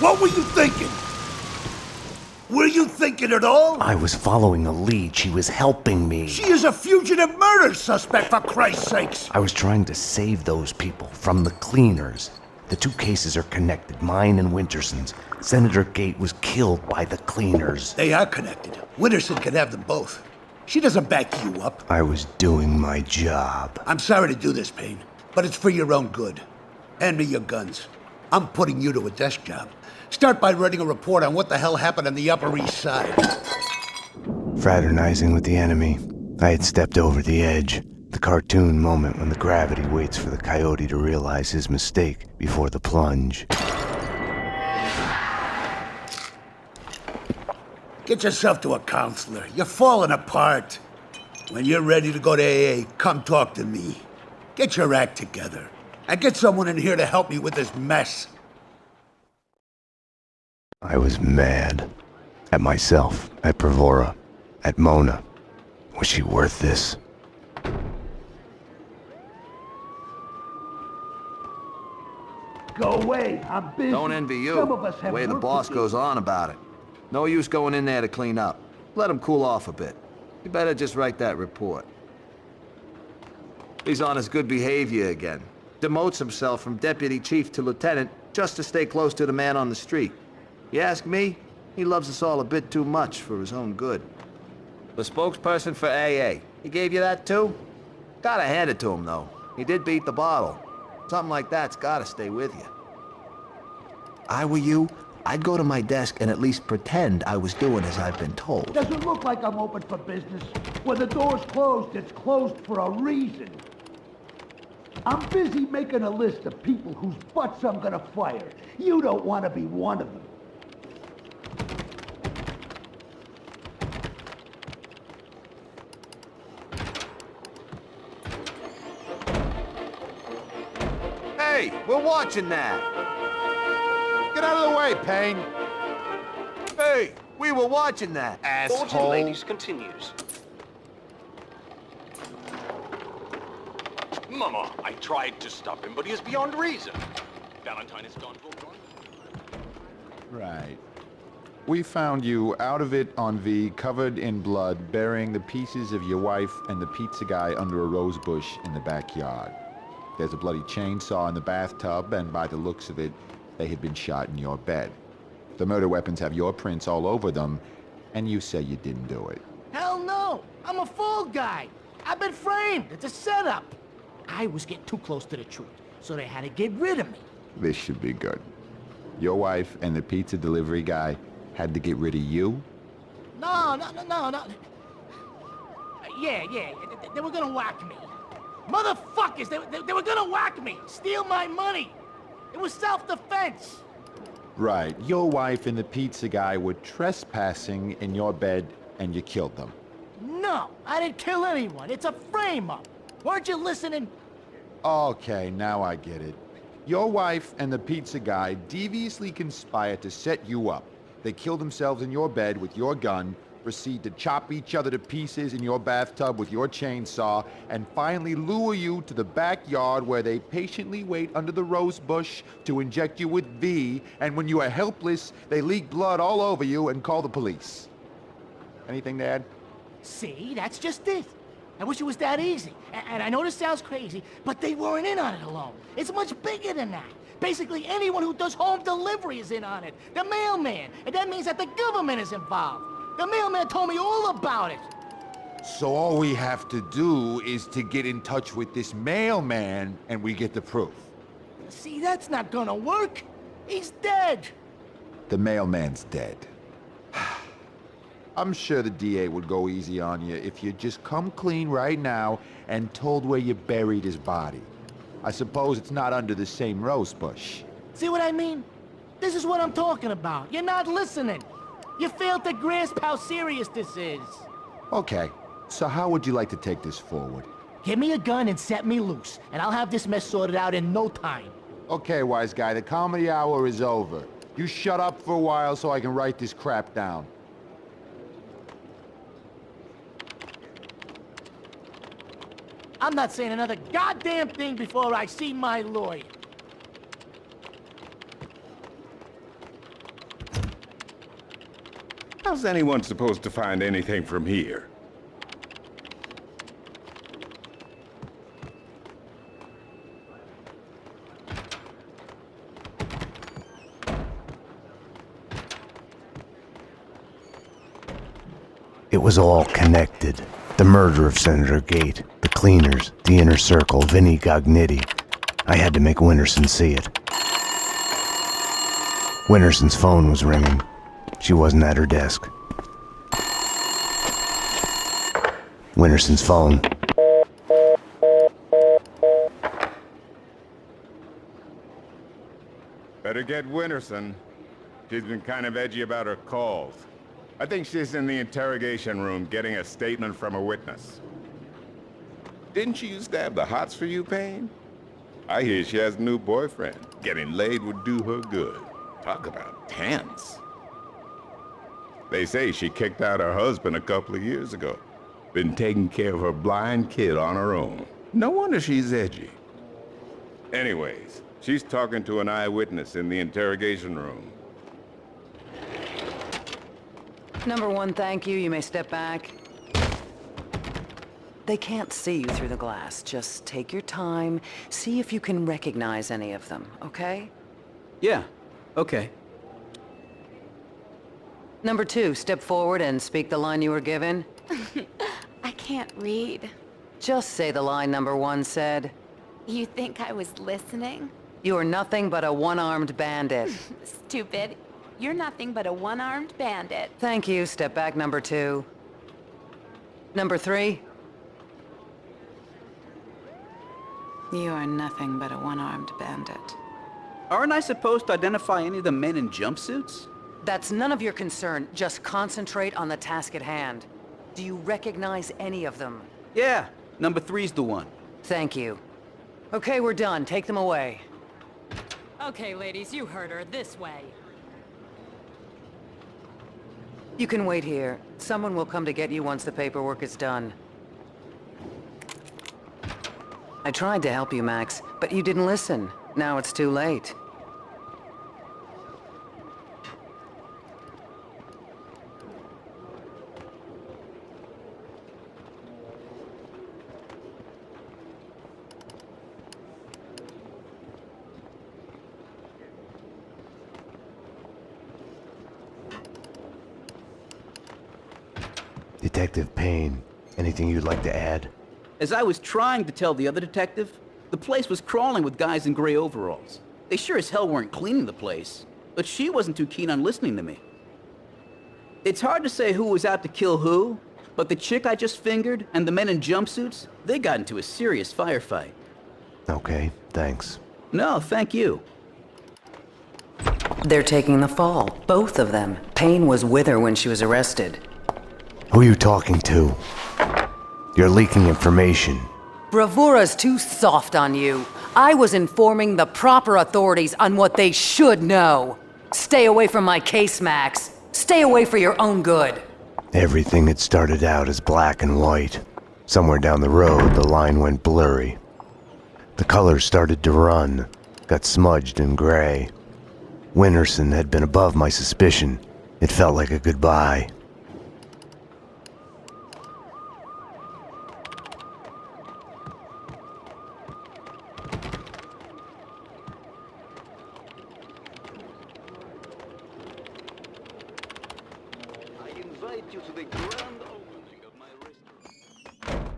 What were you thinking? Were you thinking at all? I was following a lead. She was helping me. She is a fugitive murder suspect, for Christ's sakes! I was trying to save those people from the cleaners. The two cases are connected, mine and Winterson's. Senator Gate was killed by the cleaners. They are connected. Winterson can have them both. She doesn't back you up. I was doing my job. I'm sorry to do this, Payne, but it's for your own good. Hand me your guns. I'm putting you to a desk job. Start by writing a report on what the hell happened on the Upper East Side. Fraternizing with the enemy, I had stepped over the edge. The cartoon moment when the gravity waits for the coyote to realize his mistake before the plunge. Get yourself to a counselor. You're falling apart. When you're ready to go to AA, come talk to me. Get your act together. And get someone in here to help me with this mess. I was mad. At myself, at Bravura, at Mona. Was she worth this? Go away, I'm busy. Don't envy you, Some of us have the way the work boss to do. goes on about it. No use going in there to clean up. Let him cool off a bit. You better just write that report. He's on his good behavior again. Demotes himself from deputy chief to lieutenant just to stay close to the man on the street. You ask me, he loves us all a bit too much for his own good. The spokesperson for AA, he gave you that too? Gotta hand it to him though. He did beat the bottle. Something like that's gotta stay with you. I were you, I'd go to my desk and at least pretend I was doing as I've been told. Does it look like I'm open for business? When the door's closed, it's closed for a reason. I'm busy making a list of people whose butts I'm gonna fire. You don't want to be one of them. Hey, we're watching that! Get out of the way, Payne! Hey, we were watching that! Forging Asshole! Ladies continues. Mama, I tried to stop him, but he is beyond reason. Valentine is gone. Right. We found you out of it on V, covered in blood, burying the pieces of your wife and the pizza guy under a rose bush in the backyard. There's a bloody chainsaw in the bathtub, and by the looks of it, they had been shot in your bed. The murder weapons have your prints all over them, and you say you didn't do it. Hell no! I'm a fall guy! I've been framed! It's a setup! I was getting too close to the truth, so they had to get rid of me. This should be good. Your wife and the pizza delivery guy had to get rid of you? No. Yeah, they were gonna whack me. Motherfuckers, they were gonna whack me! Steal my money! It was self-defense! Right. Your wife and the pizza guy were trespassing in your bed, and you killed them. No, I didn't kill anyone. It's a frame-up. Weren't you listening? Okay, now I get it. Your wife and the pizza guy deviously conspired to set you up. They killed themselves in your bed with your gun, proceed to chop each other to pieces in your bathtub with your chainsaw, and finally lure you to the backyard where they patiently wait under the rose bush to inject you with V, and when you are helpless, they leak blood all over you and call the police. Anything to add? See, that's just it. I wish it was that easy. And I know this sounds crazy, but they weren't in on it alone. It's much bigger than that. Basically, anyone who does home delivery is in on it. The mailman. And that means that the government is involved. The mailman told me all about it. So all we have to do is to get in touch with this mailman, and we get the proof. See, that's not gonna work. He's dead. The mailman's dead. I'm sure the DA would go easy on you if you just come clean right now and told where you buried his body. I suppose it's not under the same rose bush. See what I mean? This is what I'm talking about. You're not listening. You failed to grasp how serious this is. Okay, so how would you like to take this forward? Give me a gun and set me loose, and I'll have this mess sorted out in no time. Okay, wise guy, the comedy hour is over. You shut up for a while so I can write this crap down. I'm not saying another goddamn thing before I see my lawyer. How's anyone supposed to find anything from here? It was all connected. The murder of Senator Gate, the cleaners, the inner circle, Vinnie Gognitti. I had to make Winterson see it. Winterson's phone was ringing. She wasn't at her desk. Winterson's phone. Better get Winterson. She's been kind of edgy about her calls. I think she's in the interrogation room getting a statement from a witness. Didn't she used to have the hots for you, Payne? I hear she has a new boyfriend. Getting laid would do her good. Talk about tense. They say she kicked out her husband a couple of years ago. Been taking care of her blind kid on her own. No wonder she's edgy. Anyways, she's talking to an eyewitness in the interrogation room. Number 1, thank you. You may step back. They can't see you through the glass. Just take your time. See if you can recognize any of them, okay? Yeah, okay. Number 2, step forward and speak the line you were given. I can't read. Just say the line number 1 said. You think I was listening? You are nothing but a one-armed bandit. Stupid. You're nothing but a one-armed bandit. Thank you. Step back, number 2. Number 3. You are nothing but a one-armed bandit. Aren't I supposed to identify any of the men in jumpsuits? That's none of your concern. Just concentrate on the task at hand. Do you recognize any of them? Yeah, number 3's the one. Thank you. Okay, we're done. Take them away. Okay, ladies, you heard her. This way. You can wait here. Someone will come to get you once the paperwork is done. I tried to help you, Max, but you didn't listen. Now it's too late. Detective Payne, anything you'd like to add? As I was trying to tell the other detective, the place was crawling with guys in gray overalls. They sure as hell weren't cleaning the place, but she wasn't too keen on listening to me. It's hard to say who was out to kill who, but the chick I just fingered and the men in jumpsuits, they got into a serious firefight. Okay, thanks. No, thank you. They're taking the fall, both of them. Payne was with her when she was arrested. Who are you talking to? You're leaking information. Bravura's too soft on you. I was informing the proper authorities on what they should know. Stay away from my case, Max. Stay away for your own good. Everything had started out as black and white. Somewhere down the road, the line went blurry. The colors started to run, got smudged and gray. Winterson had been above my suspicion. It felt like a goodbye. You to the grand opening of my restaurant.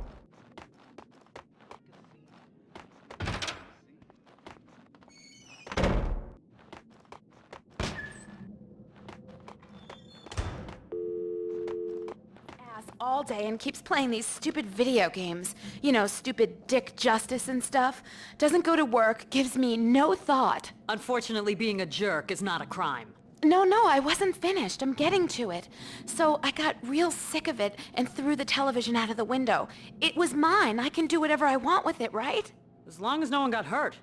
Ass all day and keeps playing these stupid video games. You know, stupid Dick Justice and stuff. Doesn't go to work, gives me no thought. Unfortunately, being a jerk is not a crime. No, I wasn't finished. I'm getting to it. So I got real sick of it and threw the television out of the window. It was mine. I can do whatever I want with it, right? As long as no one got hurt.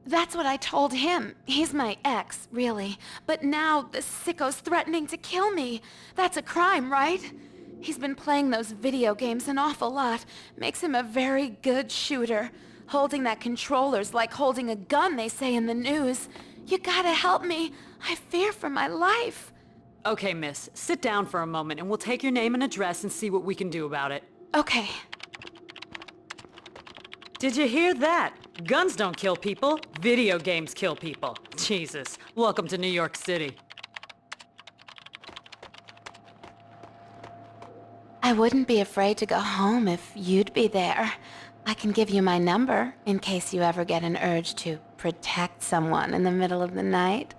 That's what I told him. He's my ex, really. But now the sicko's threatening to kill me. That's a crime, right? He's been playing those video games an awful lot. Makes him a very good shooter. Holding that controller's like holding a gun, they say in the news. You gotta help me. I fear for my life. Okay, miss. Sit down for a moment and we'll take your name and address and see what we can do about it. Okay. Did you hear that? Guns don't kill people. Video games kill people. Jesus. Welcome to New York City. I wouldn't be afraid to go home if you'd be there. I can give you my number in case you ever get an urge to protect someone in the middle of the night.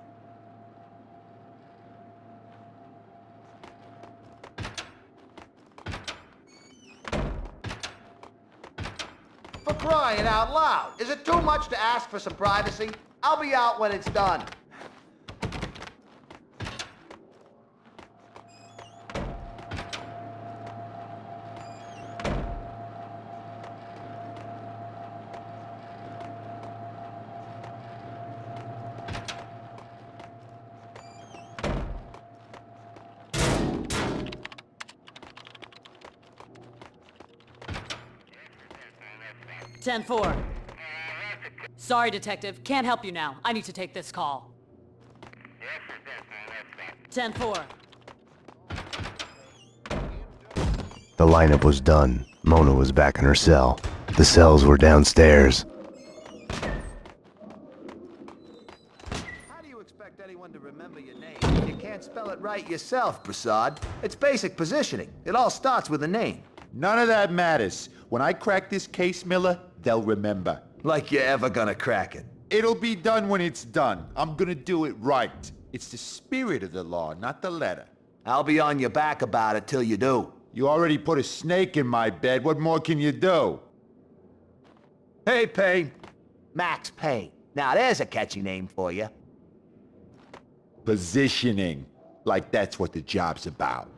For crying out loud! Is it too much to ask for some privacy? I'll be out when it's done. Ten-4. Sorry, Detective. Can't help you now. I need to take this call. 10-4. The lineup was done. Mona was back in her cell. The cells were downstairs. How do you expect anyone to remember your name if you can't spell it right yourself, Prasad? It's basic positioning. It all starts with a name. None of that matters. When I crack this case, Miller, they'll remember. Like you're ever gonna crack it. It'll be done when it's done. I'm gonna do it right. It's the spirit of the law, not the letter. I'll be on your back about it till you do. You already put a snake in my bed. What more can you do? Hey, Payne. MaxPayne. Now there's a catchy name for you. Positioning. Like that's what the job's about.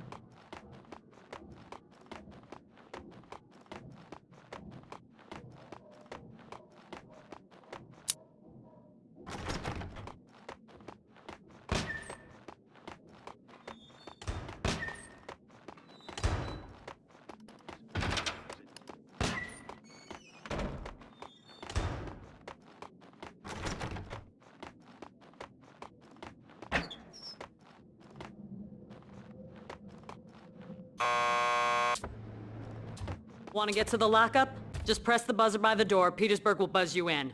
Want to get to the lockup? Just press the buzzer by the door. Petersburg will buzz you in.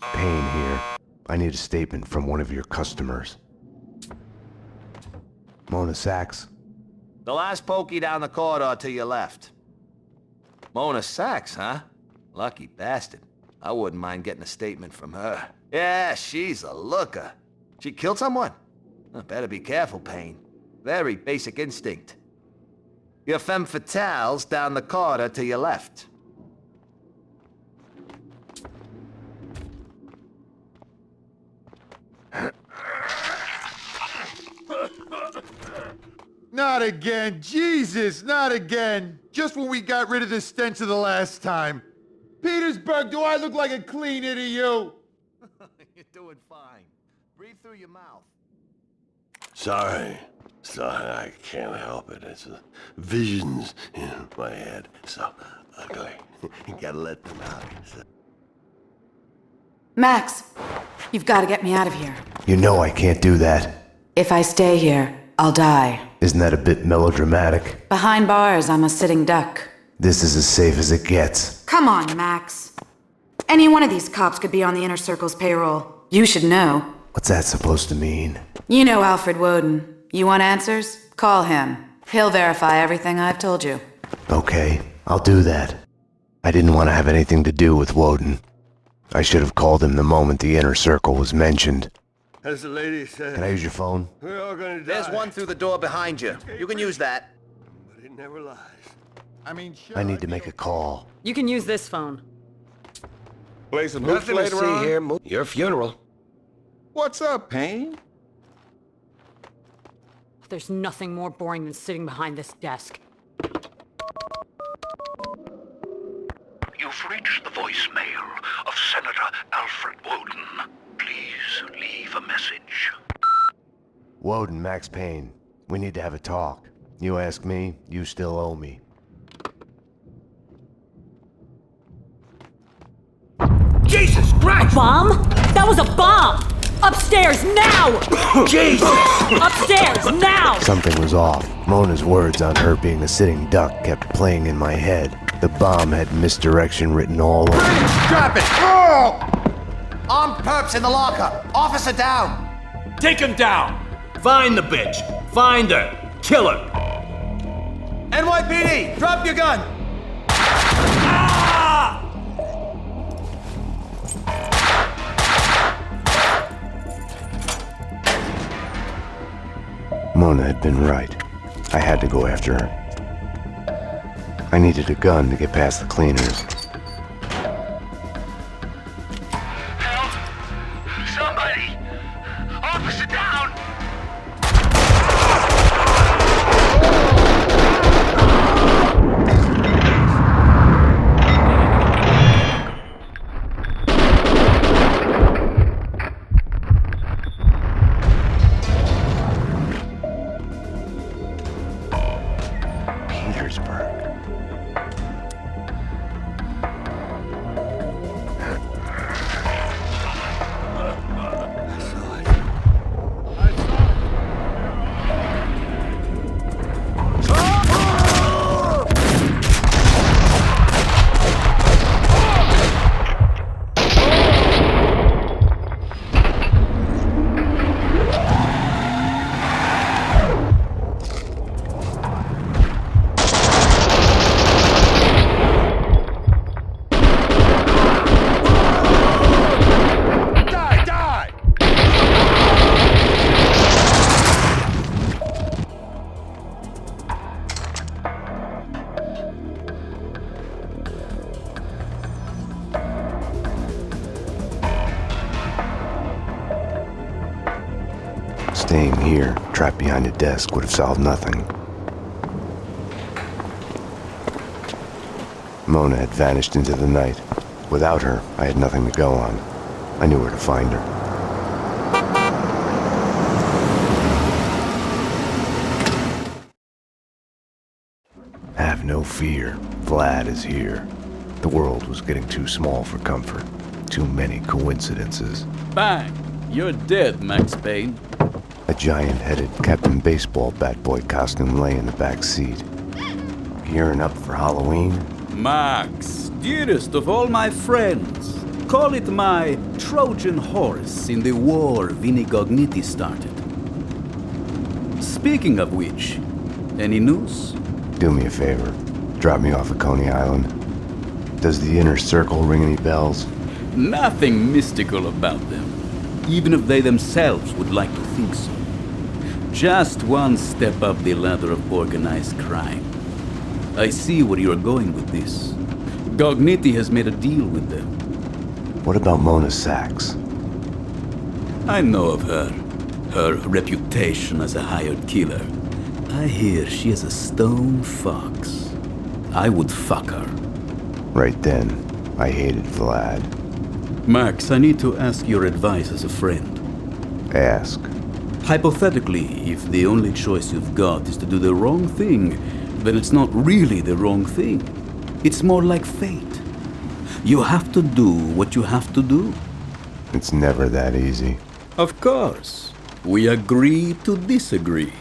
Payne here. I need a statement from one of your customers. Mona Sachs? The last pokey down the corridor to your left. Mona Sachs, huh? Lucky bastard. I wouldn't mind getting a statement from her. Yeah, she's a looker. She killed someone? Better be careful, Payne. Very basic instinct. Your femme fatale's down the corridor to your left. Not again! Jesus, not again! Just when we got rid of the stench of the last time. Petersburg, do I look like a cleaner to you? You're doing fine. Breathe through your mouth. Sorry, I can't help it. It's visions in my head. So ugly. Gotta let them out. Max, you've got to get me out of here. You know I can't do that. If I stay here, I'll die. Isn't that a bit melodramatic? Behind bars, I'm a sitting duck. This is as safe as it gets. Come on, Max. Any one of these cops could be on the Inner Circle's payroll. You should know. What's that supposed to mean? You know Alfred Woden. You want answers? Call him. He'll verify everything I've told you. Okay, I'll do that. I didn't want to have anything to do with Woden. I should have called him the moment the Inner Circle was mentioned. As the lady said, Can I use your phone? we're all gonna die. There's one through the door behind you. You can use that. But it never lies. I mean, sure. I need to make a call. You can use this phone. Play some hoops Nothing to later see on? here. Your funeral. What's up, Payne? There's nothing more boring than sitting behind this desk. You've reached the voicemail of Senator Alfred Woden. Please leave a message. Woden, Max Payne. We need to have a talk. You ask me, you still owe me. Jesus Christ! Bomb? That was a bomb! Upstairs, now! Jesus! Upstairs, now! Something was off. Mona's words on her being a sitting duck kept playing in my head. The bomb had misdirection written all over it. Drop it! Oh! Armed perps in the locker. Officer down. Take him down! Find the bitch! Find her! Kill her! NYPD, drop your gun! Ah! Mona had been right. I had to go after her. I needed a gun to get past the cleaners. Help! Somebody! Officer down! Petersburg. Staying here, trapped behind a desk, would have solved nothing. Mona had vanished into the night. Without her, I had nothing to go on. I knew where to find her. Have no fear. Vlad is here. The world was getting too small for comfort. Too many coincidences. Bang! You're dead, Max Payne. A giant-headed Captain Baseball Bat Boy costume lay in the back seat. Gearing up for Halloween? Max, dearest of all my friends. Call it my Trojan horse in the war Vinnie Gognitti started. Speaking of which, any news? Do me a favor. Drop me off at Coney Island. Does the inner circle ring any bells? Nothing mystical about them, even if they themselves would like to think so. Just one step up the ladder of organized crime. I see where you're going with this. Gognitti has made a deal with them. What about Mona Sachs? I know of her. Her reputation as a hired killer. I hear she is a stone fox. I would fuck her. Right then, I hated Vlad. Max, I need to ask your advice as a friend. Ask. Hypothetically, if the only choice you've got is to do the wrong thing, then it's not really the wrong thing. It's more like fate. You have to do what you have to do. It's never that easy. Of course. We agree to disagree.